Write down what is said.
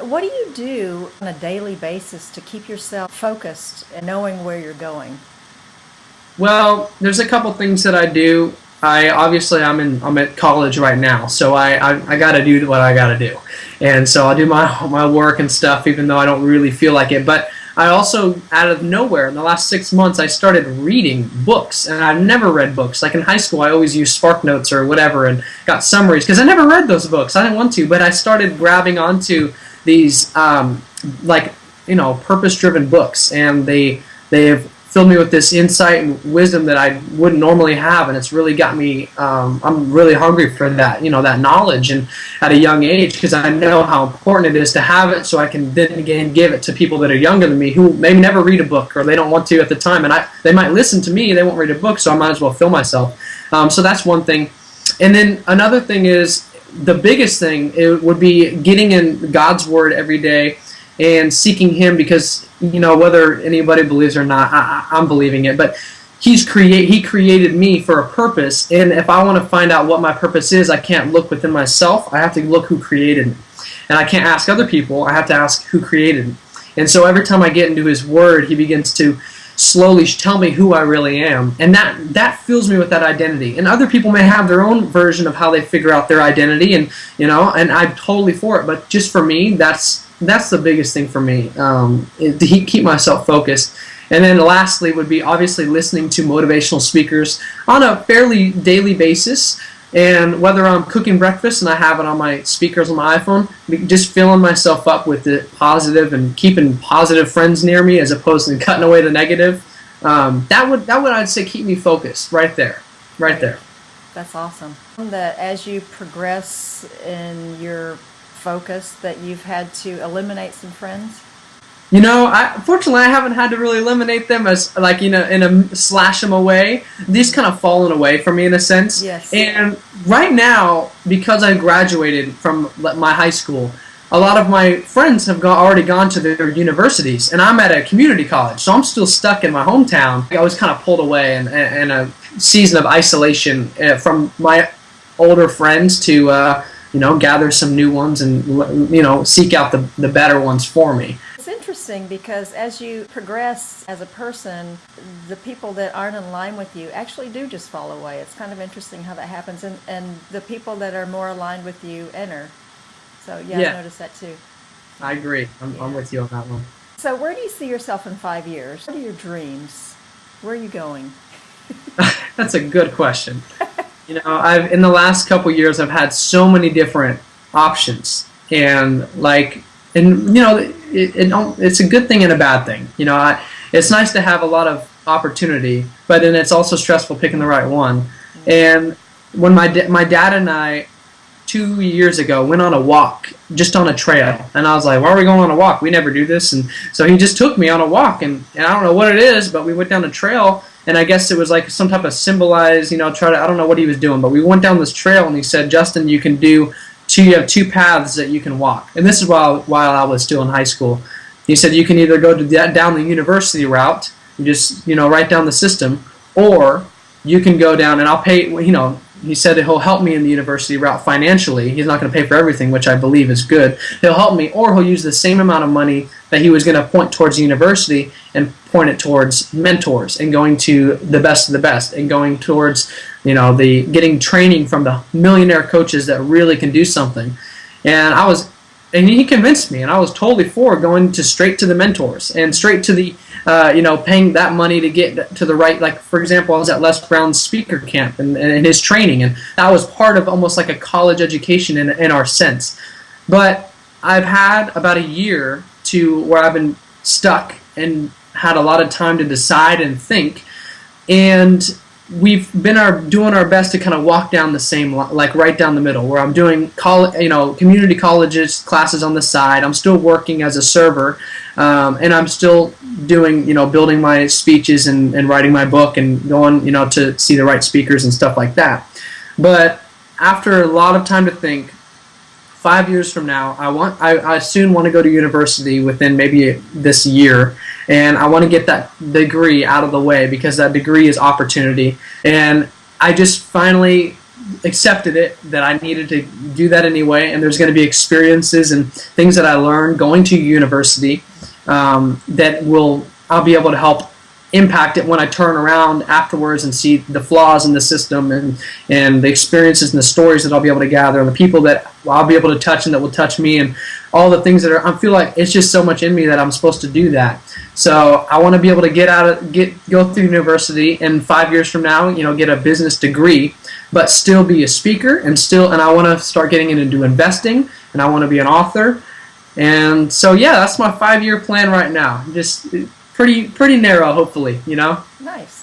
What do you do on a daily basis to keep yourself focused and knowing where you're going? Well, there's a couple things that I do. I obviously I'm at college right now, so I got to do what I got to do, and so I do my work and stuff, even though I don't really feel like it. But I also, out of nowhere, in the last 6 months, I started reading books, and I've never read books. Like in high school, I always used Spark Notes or whatever, and got summaries because I never read those books. I didn't want to, but I started grabbing onto these like purpose-driven books, and they have filled me with this insight and wisdom that I wouldn't normally have, and it's really got me. I'm really hungry for that, that knowledge, and at a young age, because I know how important it is to have it, so I can then again give it to people that are younger than me who maybe never read a book or they don't want to at the time, and they might listen to me, they won't read a book, so I might as well fill myself. So that's one thing, and then another thing is the biggest thing. It would be getting in God's Word every day and seeking Him, because whether anybody believes or not, I'm believing it. But He created me for a purpose, and if I want to find out what my purpose is, I can't look within myself. I have to look who created me, and I can't ask other people. I have to ask who created me. And so every time I get into His Word, He begins to slowly tell me who I really am, and that fills me with that identity. And other people may have their own version of how they figure out their identity, and and I'm totally for it. But just for me, that's the biggest thing for me, to keep myself focused. And then lastly would be obviously listening to motivational speakers on a fairly daily basis. And whether I'm cooking breakfast and I have it on my speakers on my iPhone, just filling myself up with the positive and keeping positive friends near me as opposed to cutting away the negative. That would I'd say keep me focused right there, right there. That's awesome. That as you progress in your focus, that you've had to eliminate some friends. Fortunately, I haven't had to really eliminate them as like in a slash them away. These kind of fallen away from me in a sense. Yes. And right now, because I graduated from my high school, a lot of my friends have already gone to their universities, and I'm at a community college, so I'm still stuck in my hometown. I was kind of pulled away in a season of isolation from my older friends to gather some new ones and seek out the better ones for me. It's interesting because as you progress as a person, the people that aren't in line with you actually do just fall away. It's kind of interesting how that happens, and the people that are more aligned with you enter. So yeah. I noticed that too. I agree. I'm with you on that one. So where do you see yourself in 5 years? What are your dreams? Where are you going? That's a good question. I've in the last couple years I've had so many different options, and it's a good thing and a bad thing. It's nice to have a lot of opportunity, but then it's also stressful picking the right one. Mm-hmm. And when my dad and I 2 years ago went on a walk just on a trail, and I was like, why are we going on a walk? We never do this. And so he just took me on a walk, and I don't know what it is, but we went down a trail, and I guess it was like some type of symbolize, I don't know what he was doing, but we went down this trail, and he said, Justin, you have two paths that you can walk. And this is while I was still in high school. He said you can either go down the university route, and just write down the system, or you can go down and I'll pay. He said he'll help me in the university route financially. He's not going to pay for everything, which I believe is good. He'll help me, or he'll use the same amount of money that he was going to point towards the university and point it towards mentors and going to the best of the best and going towards the getting training from the millionaire coaches that really can do something. And he convinced me, and I was totally for going straight to the mentors and straight to the paying that money to get to the right. Like for example, I was at Les Brown's speaker camp and his training, and that was part of almost like a college education in our sense. But I've had about a year to where I've been stuck and had a lot of time to decide and think, and we've been doing our best to kind of walk down the same, like right down the middle, where I'm doing community colleges classes on the side. I'm still working as a server, and I'm still doing building my speeches and writing my book and going to see the right speakers and stuff like that. But after a lot of time to think, 5 years from now, I soon want to go to university within maybe this year, and I want to get that degree out of the way because that degree is opportunity. And I just finally accepted it, that I needed to do that anyway, and there's going to be experiences and things that I learned going to university that I'll be able to help impact it when I turn around afterwards and see the flaws in the system and the experiences and the stories that I'll be able to gather and the people that I'll be able to touch and that will touch me and all the things that I feel like it's just so much in me that I'm supposed to do that. So I want to be able to go through university and 5 years from now, get a business degree, but still be a speaker and I want to start getting into investing, and I want to be an author. And so that's my 5-year plan right now. Just pretty narrow, hopefully, Nice.